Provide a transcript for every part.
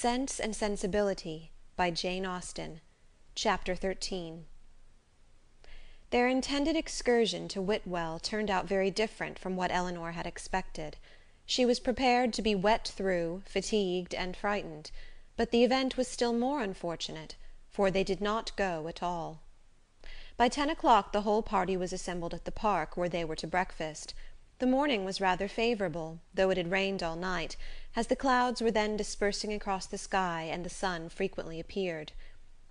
Sense and Sensibility by Jane Austen. Chapter 13. Their intended excursion to Whitwell turned out very different from what Elinor had expected. She was prepared to be wet through, fatigued, and frightened, but the event was still more unfortunate, for they did not go at all. By 10 o'clock the whole party was assembled at the park, where they were to breakfast. The morning was rather favourable, though it had rained all night, as the clouds were then dispersing across the sky and the sun frequently appeared.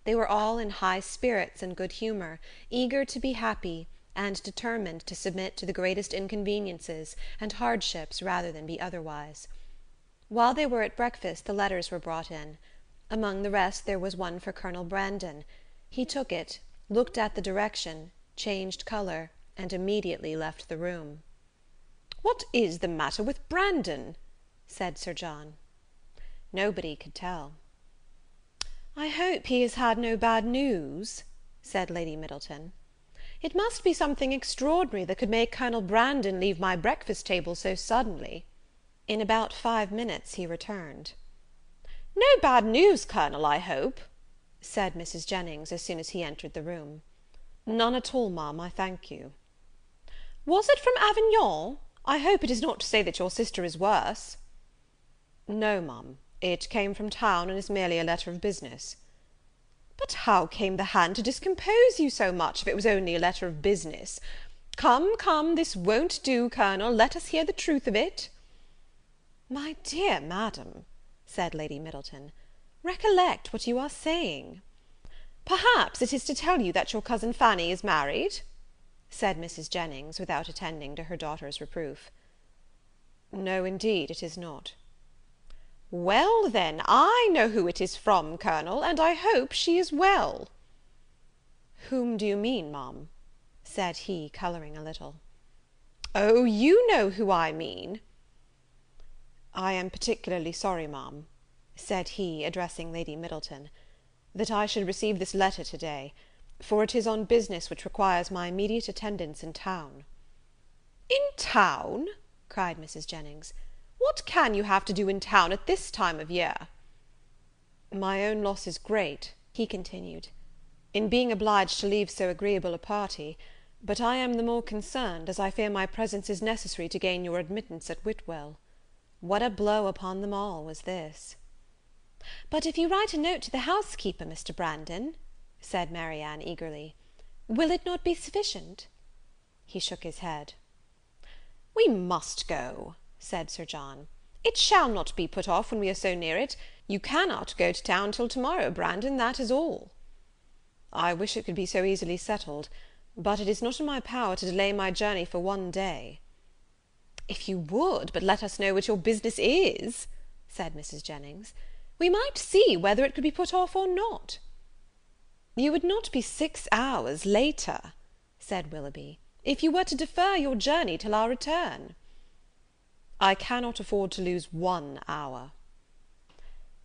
They were all in high spirits and good humour, eager to be happy, and determined to submit to the greatest inconveniences and hardships rather than be otherwise. While they were at breakfast the letters were brought in. Among the rest there was one for Colonel Brandon. He took it, looked at the direction, changed colour, and immediately left the room. "What is the matter with Brandon?" said Sir John. Nobody could tell. "I hope he has had no bad news," said Lady Middleton. "It must be something extraordinary that could make Colonel Brandon leave my breakfast table so suddenly." In about 5 minutes he returned. "No bad news, Colonel, I hope?" said Mrs. Jennings as soon as he entered the room. "None at all, ma'am, I thank you." "Was it from Avignon? I hope it is not to say that your sister is worse." "No, ma'am, it came from town, and is merely a letter of business." "But how came the hand to discompose you so much, if it was only a letter of business? Come, come, this won't do, Colonel, let us hear the truth of it." "My dear madam," said Lady Middleton, "recollect what you are saying." "Perhaps it is to tell you that your cousin Fanny is married?" said Mrs. Jennings, without attending to her daughter's reproof. "No, indeed, it is not." "Well, then, I know who it is from, Colonel, and I hope she is well." "Whom do you mean, ma'am?" said he, colouring a little. "Oh, you know who I mean." "I am particularly sorry, ma'am," said he, addressing Lady Middleton, "that I should receive this letter to-day, for it is on business which requires my immediate attendance in town." "In town?" cried Mrs. Jennings. "What can you have to do in town at this time of year?" "My own loss is great," he continued, "in being obliged to leave so agreeable a party, but I am the more concerned, as I fear my presence is necessary to gain your admittance at Whitwell." What a blow upon them all was this! "But if you write a note to the housekeeper, Mr. Brandon," said Marianne eagerly, "will it not be sufficient?" He shook his head. "We must go," said Sir John. "It shall not be put off when we are so near it. You cannot go to town till to-morrow, Brandon, that is all." "I wish it could be so easily settled, but it is not in my power to delay my journey for one day." "If you would but let us know what your business is," said Mrs. Jennings, "we might see whether it could be put off or not." "You would not be 6 hours later," said Willoughby, "if you were to defer your journey till our return." "I cannot afford to lose 1 hour."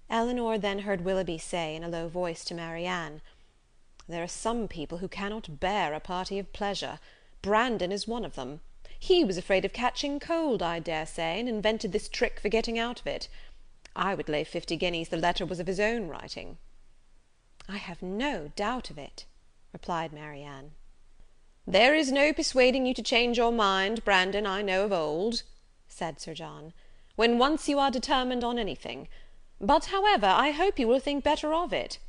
Elinor then heard Willoughby say in a low voice to Marianne, "There are some people who cannot bear a party of pleasure. Brandon is one of them. He was afraid of catching cold, I dare say, and invented this trick for getting out of it. I would lay 50 guineas the letter was of his own writing." "I have no doubt of it," replied Marianne. "There is no persuading you to change your mind, Brandon, I know of old," said Sir John, "when once you are determined on anything. But, however, I hope you will think better of it.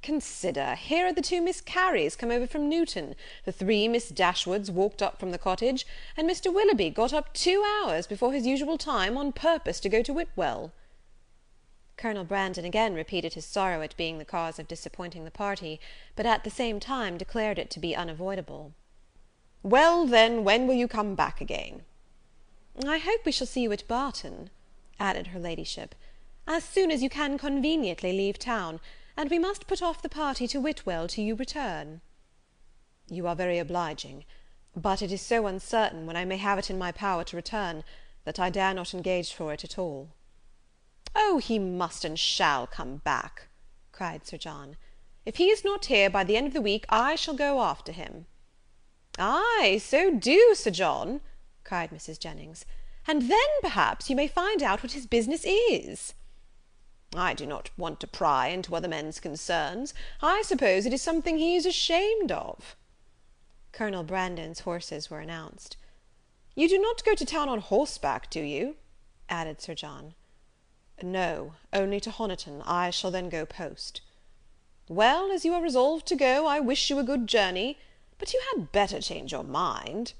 Consider, here are the 2 Miss Carries come over from Newton, the 3 Miss Dashwoods walked up from the cottage, and Mr. Willoughby got up 2 hours before his usual time on purpose to go to Whitwell." Colonel Brandon again repeated his sorrow at being the cause of disappointing the party, but at the same time declared it to be unavoidable. "Well, then, when will you come back again?" "I hope we shall see you at Barton," added her ladyship, "as soon as you can conveniently leave town, and we must put off the party to Whitwell till you return." "You are very obliging, but it is so uncertain when I may have it in my power to return, that I dare not engage for it at all." "Oh, he must and shall come back," cried Sir John. "If he is not here by the end of the week, I shall go after him." "Ay, so do, Sir John," cried Mrs. Jennings, "and then, perhaps, you may find out what his business is." I do not want to pry into other men's concerns. I suppose it is something he is ashamed of." Colonel Brandon's horses were announced. "You do not go to town on horseback, do you?" added Sir John. "No, only to Honiton. I shall then go post." "Well, as you are resolved to go, I wish you a good journey. But you had better change your mind."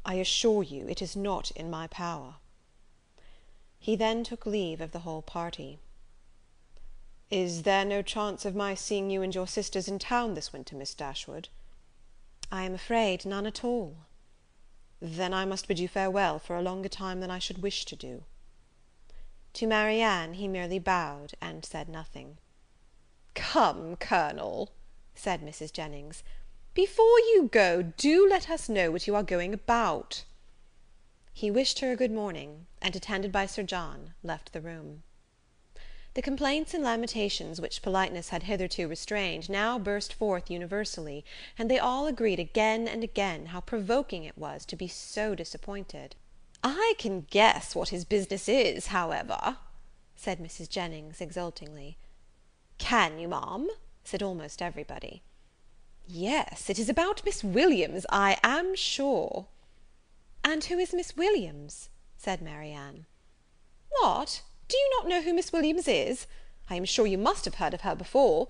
"I assure you it is not in my power." He then took leave of the whole party. "Is there no chance of my seeing you and your sisters in town this winter, Miss Dashwood?" "I am afraid none at all." "Then I must bid you farewell for a longer time than I should wish to do." To Marianne he merely bowed and said nothing. "Come, Colonel," said Mrs. Jennings, "before you go, do let us know what you are going about." He wished her a good morning, and, attended by Sir John, left the room. The complaints and lamentations which politeness had hitherto restrained now burst forth universally, and they all agreed again and again how provoking it was to be so disappointed. "I can guess what his business is, however," said Mrs. Jennings exultingly. "Can you, ma'am?" said almost everybody. "Yes, it is about Miss Williams, I am sure." "And who is Miss Williams?" said Marianne. "What! Do you not know who Miss Williams is? I am sure you must have heard of her before.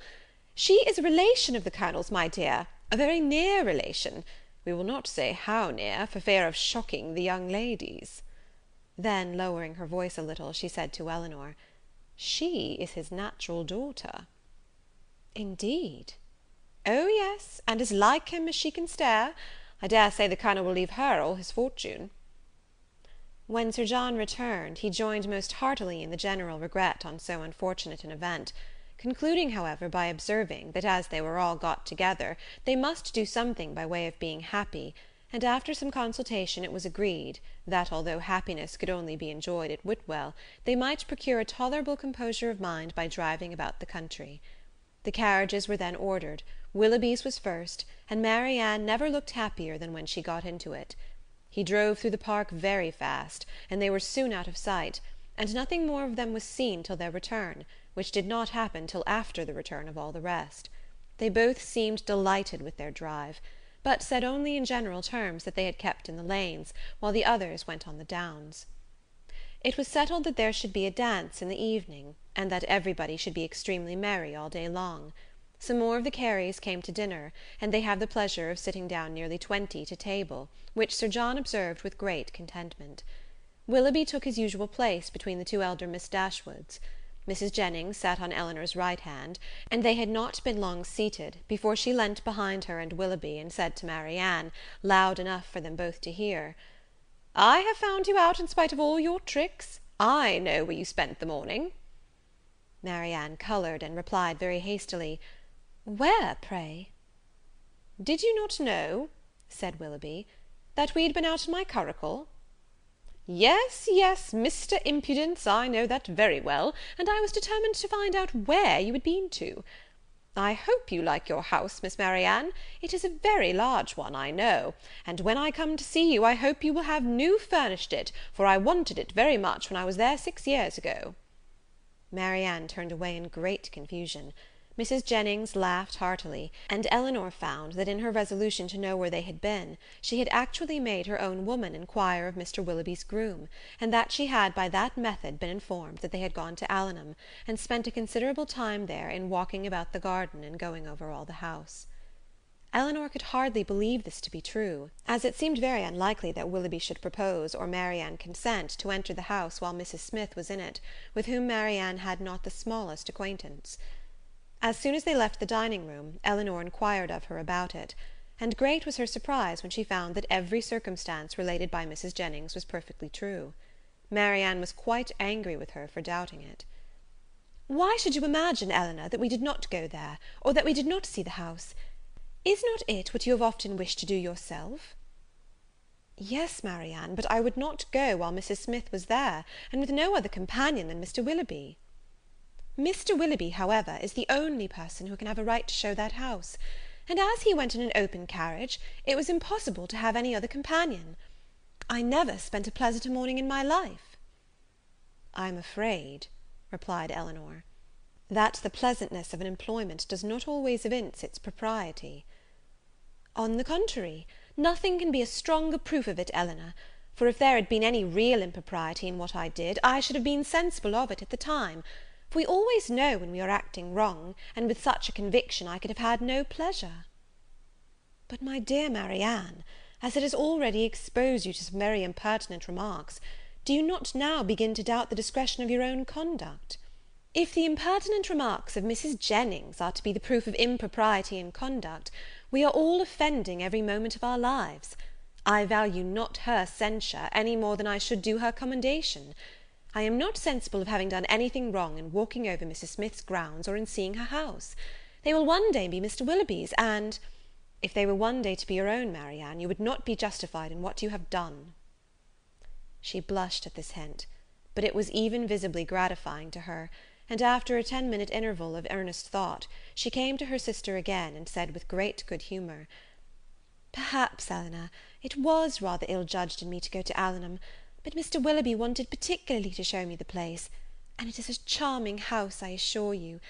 She is a relation of the Colonel's, my dear, a very near relation. We will not say how near, for fear of shocking the young ladies." Then, lowering her voice a little, she said to Elinor, "She is his natural daughter." "Indeed?" "Oh, yes, and as like him as she can stare. I dare say the Colonel will leave her all his fortune." When Sir John returned, he joined most heartily in the general regret on so unfortunate an event, concluding, however, by observing, that as they were all got together, they must do something by way of being happy, and after some consultation it was agreed, that although happiness could only be enjoyed at Whitwell, they might procure a tolerable composure of mind by driving about the country. The carriages were then ordered. Willoughby's was first, and Marianne never looked happier than when she got into it. He drove through the park very fast, and they were soon out of sight, and nothing more of them was seen till their return, which did not happen till after the return of all the rest. They both seemed delighted with their drive, but said only in general terms that they had kept in the lanes, while the others went on the downs. It was settled that there should be a dance in the evening, and that everybody should be extremely merry all day long. Some more of the Careys came to dinner, and they had the pleasure of sitting down nearly 20 to table, which Sir John observed with great contentment. Willoughby took his usual place between the two elder Miss Dashwoods. Mrs. Jennings sat on Elinor's right hand, and they had not been long seated before she leant behind her and Willoughby, and said to Marianne, loud enough for them both to hear, "I have found you out in spite of all your tricks. I know where you spent the morning." Marianne coloured, and replied very hastily, "Where, pray?" "Did you not know," said Willoughby, "that we had been out in my curricle?" "Yes, yes, Mr. Impudence, I know that very well, and I was determined to find out where you had been to. I hope you like your house, Miss Marianne. It is a very large one, I know, and when I come to see you, I hope you will have new furnished it, for I wanted it very much when I was there 6 years ago." Marianne turned away in great confusion. Mrs. Jennings laughed heartily, and Elinor found that in her resolution to know where they had been, she had actually made her own woman inquire of Mr. Willoughby's groom, and that she had by that method been informed that they had gone to Allenham, and spent a considerable time there in walking about the garden and going over all the house. Elinor could hardly believe this to be true, as it seemed very unlikely that Willoughby should propose, or Marianne consent, to enter the house while Mrs. Smith was in it, with whom Marianne had not the smallest acquaintance. As soon as they left the dining-room, Elinor inquired of her about it, and great was her surprise when she found that every circumstance related by Mrs. Jennings was perfectly true. Marianne was quite angry with her for doubting it. "Why should you imagine, Elinor, that we did not go there, or that we did not see the house? Is not it what you have often wished to do yourself?" "Yes, Marianne, but I would not go while Mrs. Smith was there, and with no other companion than Mr. Willoughby." "Mr. Willoughby, however, is the only person who can have a right to show that house, and as he went in an open carriage, it was impossible to have any other companion. I never spent a pleasanter morning in my life." "I am afraid," replied Elinor. That the pleasantness of an employment does not always evince its propriety. On the contrary, nothing can be a stronger proof of it, Elinor; for if there had been any real impropriety in what I did, I should have been sensible of it at the time; for we always know when we are acting wrong, and with such a conviction I could have had no pleasure. But, my dear Marianne, as it has already exposed you to some very impertinent remarks, do you not now begin to doubt the discretion of your own conduct? If the impertinent remarks of Mrs. Jennings are to be the proof of impropriety in conduct, we are all offending every moment of our lives. I value not her censure any more than I should do her commendation. I am not sensible of having done anything wrong in walking over Mrs. Smith's grounds, or in seeing her house. They will one day be Mr. Willoughby's, and if they were one day to be your own, Marianne, you would not be justified in what you have done. She blushed at this hint, but it was even visibly gratifying to her, and after a 10-minute interval of earnest thought, she came to her sister again, and said with great good humour, "Perhaps, Elinor, it was rather ill-judged in me to go to Allenham, but Mr. Willoughby wanted particularly to show me the place, and it is a charming house, I assure you.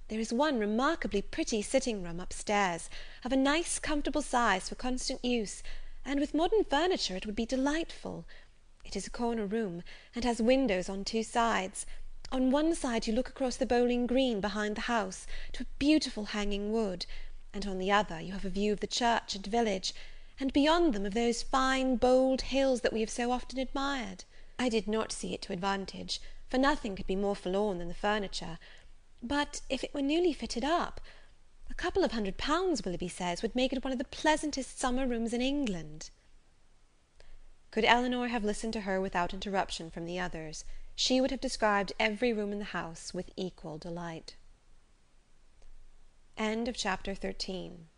There is one remarkably pretty sitting-room upstairs, of a nice comfortable size for constant use, and with modern furniture it would be delightful. It is a corner room, and has windows on two sides. On one side you look across the bowling green behind the house, to a beautiful hanging wood, and on the other you have a view of the church and village, and beyond them of those fine bold hills that we have so often admired. I did not see it to advantage, for nothing could be more forlorn than the furniture; but if it were newly fitted up, a couple of £100, Willoughby says, would make it one of the pleasantest summer rooms in England." Could Elinor have listened to her without interruption from the others, she would have described every room in the house with equal delight. Chapter 13.